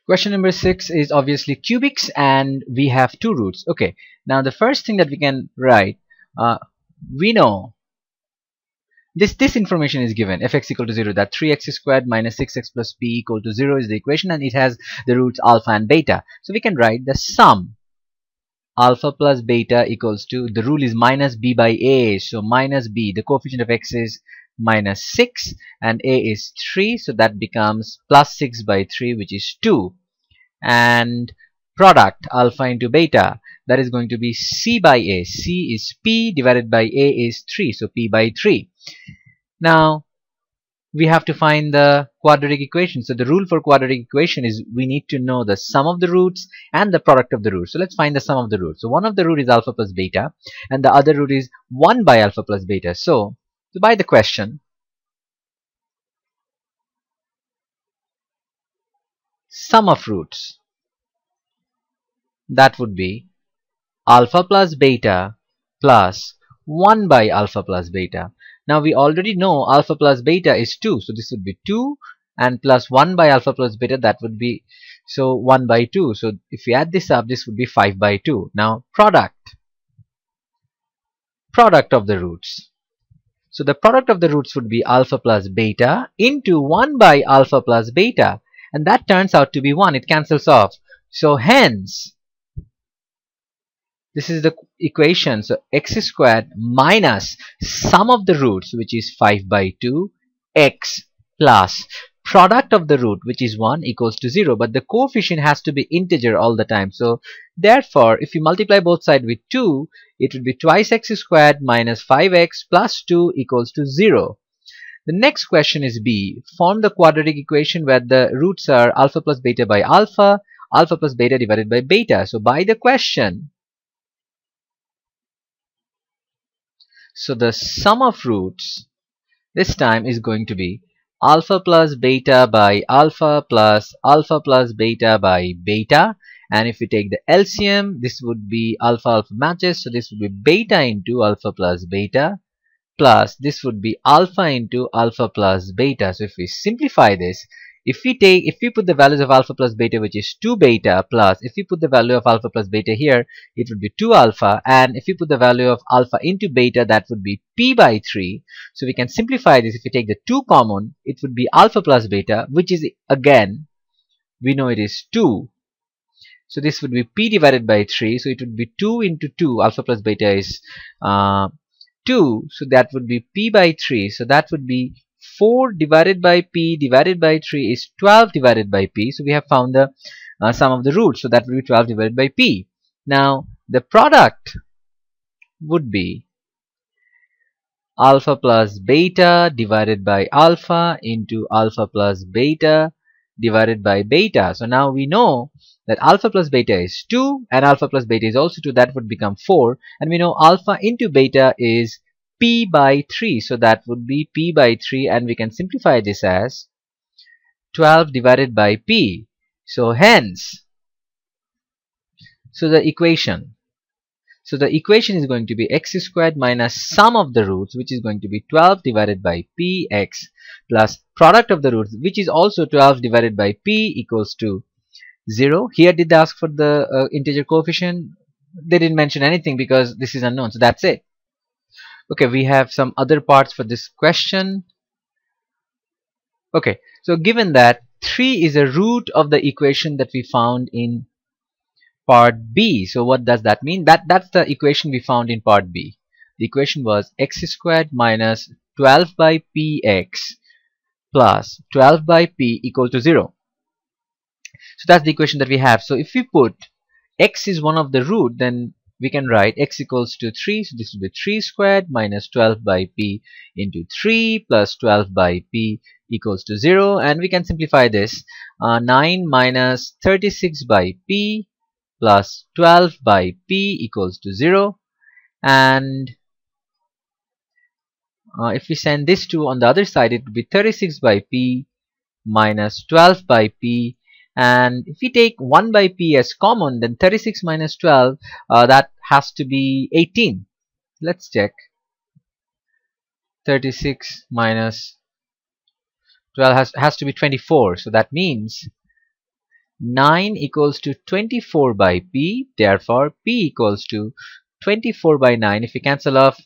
Question number 6 is obviously cubics, and we have two roots. Okay, now the first thing that we can write, we know this information is given, fx equal to 0, that 3x squared minus 6x plus p equal to 0 is the equation, and it has the roots alpha and beta. So we can write the sum alpha plus beta equals to, the rule is minus b by a, so minus b, the coefficient of x is minus 6 and a is 3, so that becomes plus 6 by 3, which is 2. And product alpha into beta, that is going to be c by a. C is p divided by a is 3, so p by 3. Now we have to find the quadratic equation. So the rule for quadratic equation is we need to know the sum of the roots and the product of the roots. So let's find the sum of the roots. So one of the root is alpha plus beta and the other root is 1 by alpha plus beta. So by the question, sum of roots, that would be alpha plus beta plus 1 by alpha plus beta. Now we already know alpha plus beta is 2, so this would be 2, and plus 1 by alpha plus beta, that would be, so 1 by 2. So if we add this up, this would be 5 by 2. Now product of the roots. So the product of the roots would be alpha plus beta into 1 by alpha plus beta, and that turns out to be 1. It cancels off. So hence, this is the equation. So x squared minus sum of the roots, which is 5 by 2, x plus product of the root, which is 1, equals to 0. But the coefficient has to be integer all the time. So therefore, if you multiply both sides with 2, it would be twice x squared minus 5x plus 2 equals to 0. The next question is B. Form the quadratic equation where the roots are alpha plus beta by alpha, alpha plus beta divided by beta. So by the question, so the sum of roots this time is going to be alpha plus beta by alpha plus beta by beta. And if we take the LCM, this would be alpha alpha matches. So this would be beta into alpha plus beta plus this would be alpha into alpha plus beta. So if we simplify this, if we put the values of alpha plus beta, which is 2 beta, plus if we put the value of alpha plus beta here, it would be 2 alpha, and if we put the value of alpha into beta, that would be p by 3. So we can simplify this. If we take the 2 common, it would be alpha plus beta, which is, again, we know it is 2. So this would be p divided by 3. So it would be 2 into 2. Alpha plus beta is 2. So that would be p by 3. So that would be 4 divided by p divided by 3 is 12 divided by p. So we have found the sum of the roots. So that would be 12 divided by p. Now the product would be alpha plus beta divided by alpha into alpha plus beta divided by beta. So now we know that alpha plus beta is 2 and alpha plus beta is also 2. That would become 4. And we know alpha into beta is p by 3. So that would be p by 3, and we can simplify this as 12 divided by p. So hence, the equation is going to be x squared minus sum of the roots, which is going to be 12 divided by px plus product of the roots, which is also 12 divided by p, equals to 0. Here did they ask for the integer coefficient? They didn't mention anything because this is unknown. So that's it. Okay, we have some other parts for this question. Okay, so given that 3 is a root of the equation that we found in part B. So what does that mean? That's the equation we found in part B. The equation was x squared minus 12 by px plus 12 by p equal to 0. So that's the equation that we have. So if we put x is one of the root, then we can write x equals to 3. So this will be 3 squared minus 12 by p into 3 plus 12 by p equals to 0. And we can simplify this. 9 minus 36 by p plus 12 by p equals to 0. And if we send this to on the other side, it would be 36 by p minus 12 by p. And if we take 1 by p as common, then 36 minus 12, that has to be 18. Let's check. 36 minus 12 has to be 24. So that means 9 equals to 24 by p. Therefore, p equals to 24 by 9. If we cancel off,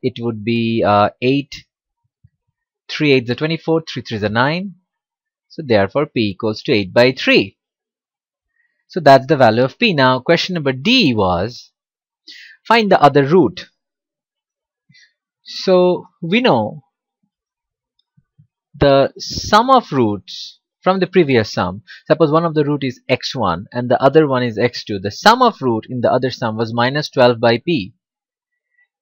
it would be 8. 3 8 is 24, 3 3 is 9. So therefore, p equals to 8 by 3. So that's the value of p. Now, question number D was, find the other root. So we know the sum of roots from the previous sum. Suppose one of the root is x1 and the other one is x2. The sum of root in the other sum was minus 12 by p.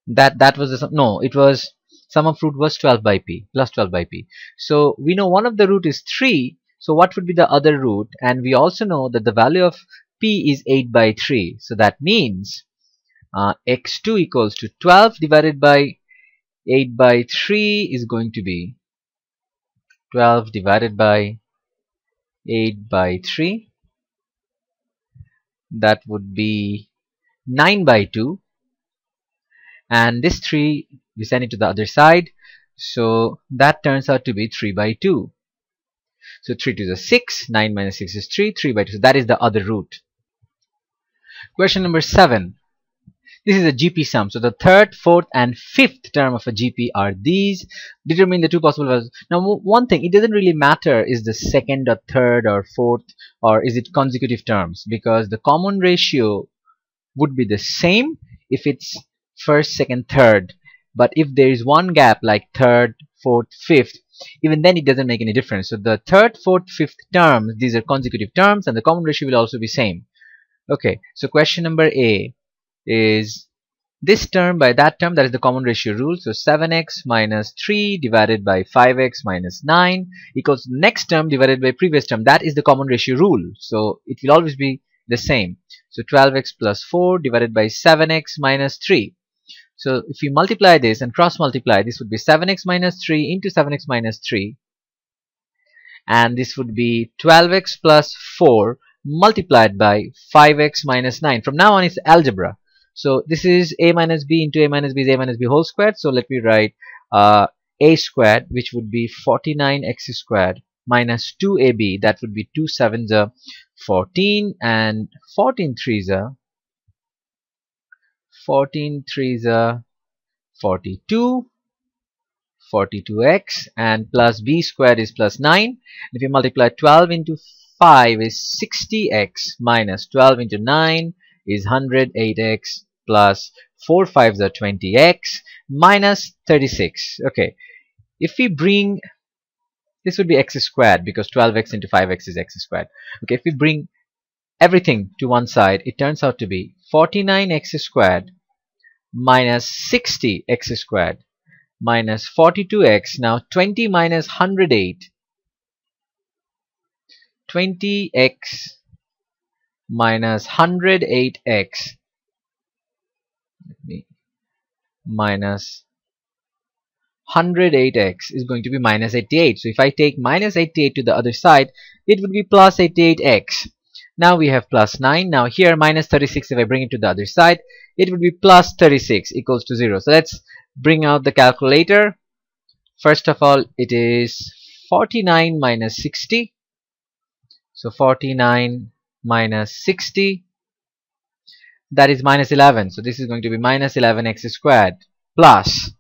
That was the sum. No, it was sum of root was 12 by p, plus 12 by p. So we know one of the root is 3. So what would be the other root? And we also know that the value of p is 8 by 3. So that means x2 equals to 12 divided by 8 by 3 is going to be 12 divided by 8 by 3. That would be 9 by 2. And this 3, we send it to the other side. So that turns out to be 3 by 2. So 3 to the 6. 9 minus 6 is 3. 3 by 2. So that is the other root. Question number 7. This is a GP sum. So the third, fourth, and fifth term of a GP are these. Determine the two possible values. Now, one thing, it doesn't really matter is the second or third or fourth or is it consecutive terms, because the common ratio would be the same if it's first, second, third. But if there is one gap like third, fourth, fifth, even then it doesn't make any difference. So the third, fourth, fifth terms, these are consecutive terms and the common ratio will also be same. Okay, so question number A is this term by that term, that is the common ratio rule. So 7x minus 3 divided by 5x minus 9 equals next term divided by previous term. That is the common ratio rule. So it will always be the same. So 12x plus 4 divided by 7x minus 3. So if we multiply this and cross multiply, this would be 7x minus 3 into 7x minus 3. And this would be 12x plus 4 multiplied by 5x minus 9. From now on, it's algebra. So this is a minus b into a minus b is a minus b whole squared. So let me write a squared, which would be 49x squared minus 2ab. That would be 2 7s are 14 and 14 3s are 42. 42x and plus b squared is plus 9. If you multiply 12 into 5 is 60x minus 12 into 9 is 108x plus 4 5s are 20x minus 36. Okay, if we bring this would be x squared because 12x into 5x is x squared. Okay, if we bring everything to one side, it turns out to be 49x squared minus 60x squared minus 42x. Now 20 minus 108, 20x minus 108x minus 108x is going to be minus 88. So if I take minus 88 to the other side, it would be plus 88x. Now we have plus 9. Now here minus 36, if I bring it to the other side, it would be plus 36 equals to 0. So let's bring out the calculator. First of all, it is 49 minus 60. So 49 minus 60, that is minus 11. So this is going to be minus 11x squared plus.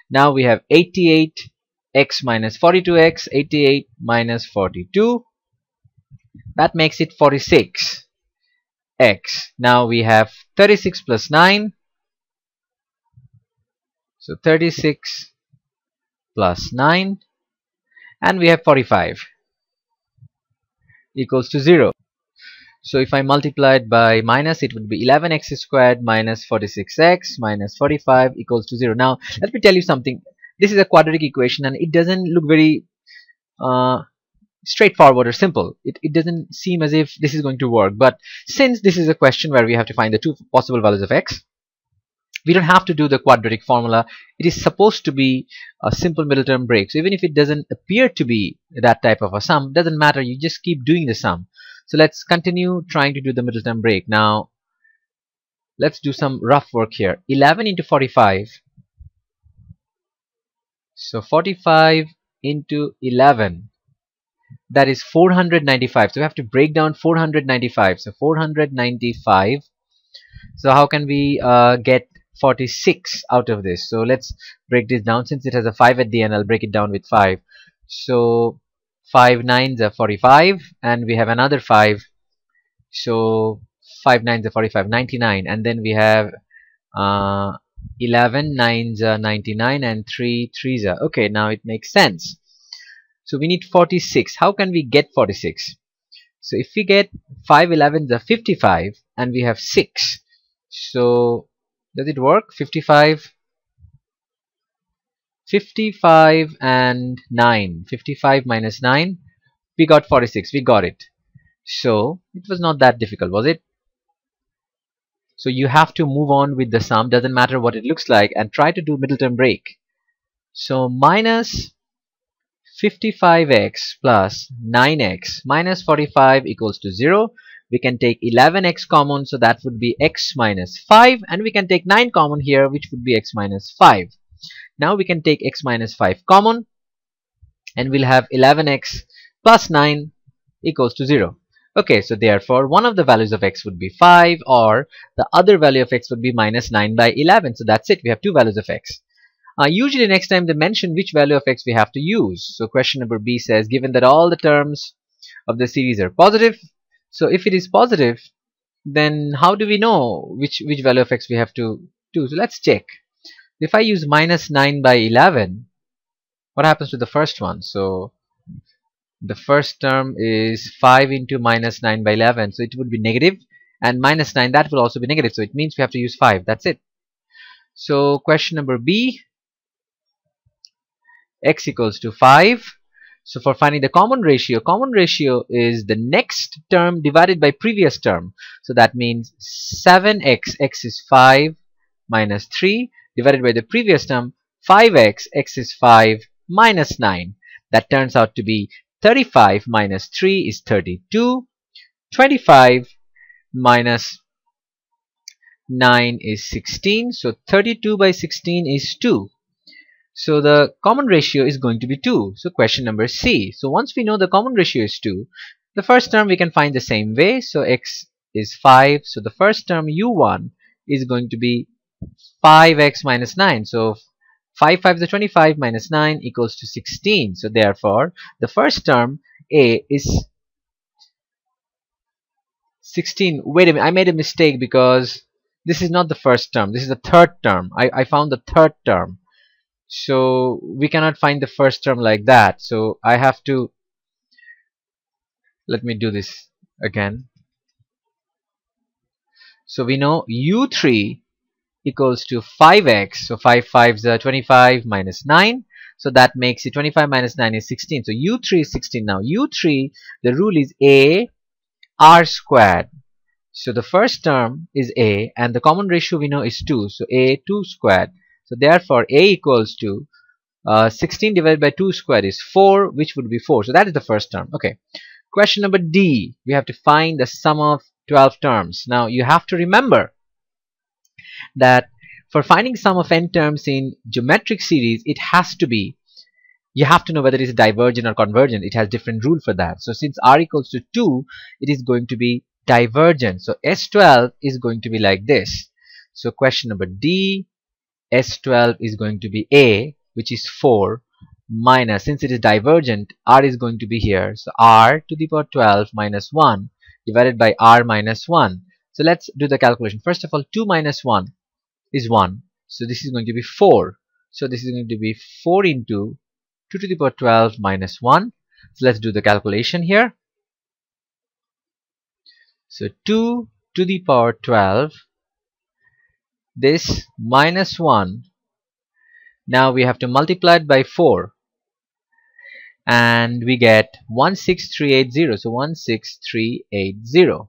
Now we have 88x minus 42x, 88 minus 42. That makes it 46x. Now we have 36 plus 9. So 36 plus 9. And we have 45 equals to 0. So if I multiply it by minus, it would be 11x squared minus 46x minus 45 equals to 0. Now let me tell you something. This is a quadratic equation and it doesn't look very straightforward or simple. It doesn't seem as if this is going to work. But since this is a question where we have to find the two possible values of x, we don't have to do the quadratic formula. It is supposed to be a simple middle term break. So even if it doesn't appear to be that type of a sum, doesn't matter. You just keep doing the sum. So let's continue trying to do the middle term break. Now let's do some rough work here. 11 into 45. So 45 into 11 that is 495. So we have to break down 495. So 495. So how can we get 46 out of this? So let's break this down. Since it has a 5 at the end, I'll break it down with 5. So 5 nines are 45, and we have another 5. So 5 nines are 45, 99, and then we have 11 nines are 99, and 3 threes are okay. Now it makes sense. So we need 46. How can we get 46? So if we get 5 11s are 55, and we have 6. So does it work? 55 and 9. 55 minus 9. We got 46. We got it. So it was not that difficult, was it? So you have to move on with the sum, doesn't matter what it looks like, and try to do middle term break. So minus 55x plus 9x minus 45 equals to 0. We can take 11x common, so that would be x minus 5, and we can take 9 common here, which would be x minus 5. Now we can take x minus 5 common, and we'll have 11x plus 9 equals to 0. Okay, so therefore one of the values of x would be 5, or the other value of x would be minus 9 by 11. So that's it, we have two values of x. Usually next time they mention which value of x we have to use. So question number B says, given that all the terms of the series are positive, so if it is positive, then how do we know which value of x we have to do? So let's check. If I use minus 9 by 11, what happens to the first one? So the first term is 5 into minus 9 by 11, so it would be negative, and minus 9, that will also be negative, so it means we have to use 5. That's it. So question number B, x equals to 5. So for finding the common ratio is the next term divided by previous term. So that means 7x, x is 5 minus 3, divided by the previous term 5x, x is 5 minus 9. That turns out to be 35 minus 3 is 32. 25 minus 9 is 16. So 32 by 16 is 2. So the common ratio is going to be 2. So question number C. So once we know the common ratio is 2, the first term we can find the same way. So x is 5. So the first term u1 is going to be 5x minus 9. So 5 5 is 25 minus 9 equals to 16. So therefore the first term a is 16. Wait a minute, I made a mistake because this is not the first term. This is the third term. I found the third term. So we cannot find the first term like that. So I have to, let me do this again. So we know u3 equals to 5x. So 5 5s are 25 minus 9. So that makes it 25 minus 9 is 16. So u3 is 16 now. u3, the rule is a r squared. So the first term is a, and the common ratio we know is 2. So a 2 squared. So therefore a equals to 16 divided by 2 squared is 4, which would be 4. So that is the first term. Okay. Question number D. We have to find the sum of 12 terms. Now you have to remember that for finding sum of n terms in geometric series, it has to be, you have to know whether it is divergent or convergent. It has different rule for that. So since r equals to 2, it is going to be divergent. So S12 is going to be like this. So question number D, S12 is going to be A, which is 4, minus, since it is divergent, r is going to be here. So r to the power 12 minus 1 divided by r minus 1. So let's do the calculation. First of all, 2 minus 1 is 1. So this is going to be 4. So this is going to be 4 into 2 to the power 12 minus 1. So let's do the calculation here. So 2 to the power 12, this minus 1, now we have to multiply it by 4, and we get 16380. So 16380.